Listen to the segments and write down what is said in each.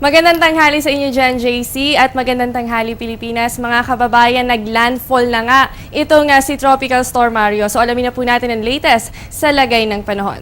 Magandang tanghali sa inyo dyan, JC, at magandang tanghali Pilipinas. Mga kababayan, naglandfall na nga itong si Tropical Storm Mario. So alamin na po natin ang latest sa lagay ng panahon.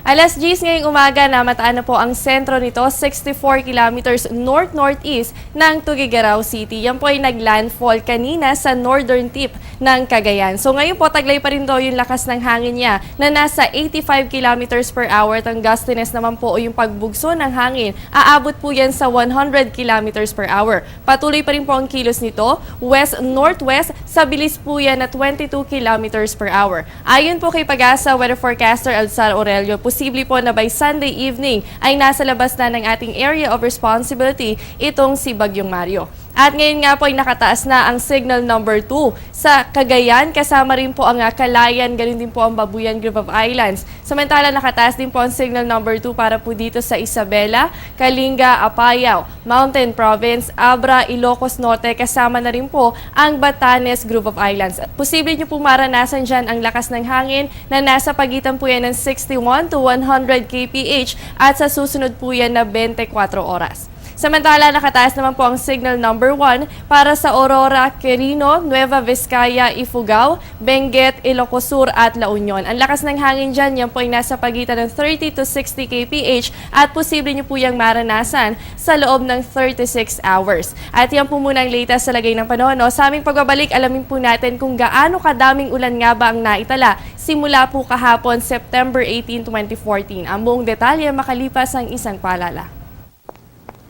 Alas 10 ngayong umaga, namataan na po ang sentro nito, 64 kilometers north-northeast ng Tuguegarao City. Yan po ay naglandfall kanina sa northern tip ng Cagayan. So ngayon po, taglay pa rin daw yung lakas ng hangin niya na nasa 85 kilometers per hour. At ang gustiness naman po o yung pagbugso ng hangin, aabot po yan sa 100 kilometers per hour. Patuloy pa rin po ang kilos nito, west-northwest, sa bilis po yan na 22 kilometers per hour. Ayon po kay Pag-asa Weather Forecaster Alzar Aurelio, posible po na by Sunday evening ay nasa labas na ng ating area of responsibility itong si Bagyong Mario. At ngayon nga po ay nakataas na ang signal number 2 sa Cagayan, kasama rin po ang Calayan, ganon din po ang Babuyan Group of Islands. Samantala nakataas din po ang signal number 2 para po dito sa Isabela, Kalinga, Apayao, Mountain Province, Abra, Ilocos Norte, kasama na rin po ang Batanes Group of Islands. Posible nyo po maranasan dyan ang lakas ng hangin na nasa pagitan po yan ng 61 to 100 kph at sa susunod po yan na 24 oras. Samantala, nakataas naman po ang signal number 1 para sa Aurora, Quirino, Nueva Vizcaya, Ifugao, Benguet, Ilocos Sur at La Union. Ang lakas ng hangin dyan, yan po ay nasa pagitan ng 30 to 60 kph at posible nyo po yung maranasan sa loob ng 36 hours. At yan po muna ang latest sa lagay ng panahon. No? Sa aming pagbabalik, alamin po natin kung gaano kadaming ulan nga ba ang naitala simula po kahapon, September 18, 2014. Ang buong detalye makalipas ang isang paalala.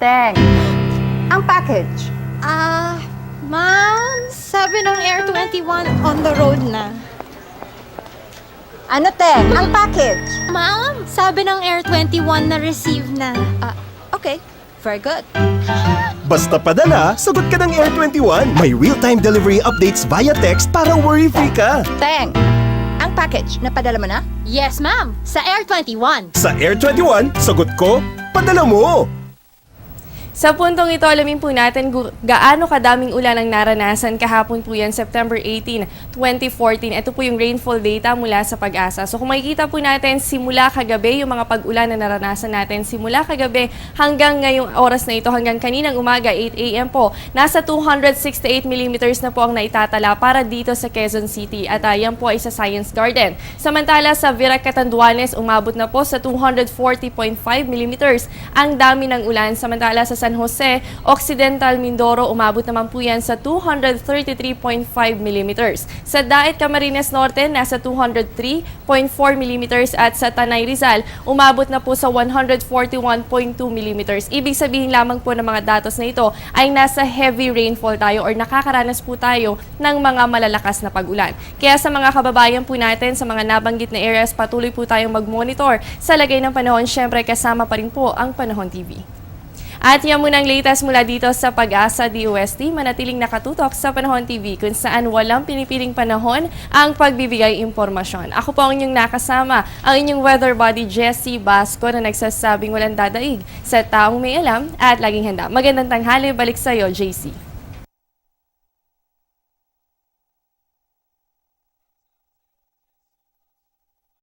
Teng, ang package. Ma'am, sabi ng Air 21 on the road na. Ano, Teng? Ang package. Ma'am, sabi ng Air 21 na receive na. Okay, very good. Basta padala, sagot ka ng Air 21. May real-time delivery updates via text para worry-free ka. Teng, ang package, napadala mo na? Yes, ma'am, sa Air 21. Sa Air 21, sagot ko, padala mo! Sa puntong ito, alamin po natin gaano kadaming ulan ang naranasan kahapon po yan, September 18, 2014. Ito po yung rainfall data mula sa Pag-asa. So kung makikita po natin, simula kagabi, yung mga pag-ulan na naranasan natin, simula kagabi hanggang ngayong oras na ito, hanggang kaninang umaga, 8 a.m. po, nasa 268 millimeters na po ang naitatala para dito sa Quezon City. At yan po ay sa Science Garden. Samantala sa Virac, Catanduanes, umabot na po sa 240.5 millimeters ang dami ng ulan. Samantala sa San Jose, Occidental Mindoro, umabot naman po yan sa 233.5 millimeters. Sa Daet, Camarines Norte, nasa 203.4 millimeters at sa Tanay Rizal, umabot na po sa 141.2 millimeters. Ibig sabihin lamang po ng mga datos na ito ay nasa heavy rainfall tayo or nakakaranas po tayo ng mga malalakas na pag-ulan. Kaya sa mga kababayan po natin sa mga nabanggit na areas, patuloy po tayong mag-monitor sa lagay ng panahon. Syempre kasama pa rin po ang Panahon TV. At yan muna ang latest mula dito sa Pag-asa DOST. Manatiling nakatutok sa Panahon TV kung saan walang pinipiling panahon ang pagbibigay impormasyon. Ako po ang inyong nakasama, ang inyong weather body Jessie Basco na nagsasabing walang dadaig sa taong may alam at laging handa. Magandang tanghali, balik sa iyo, JC.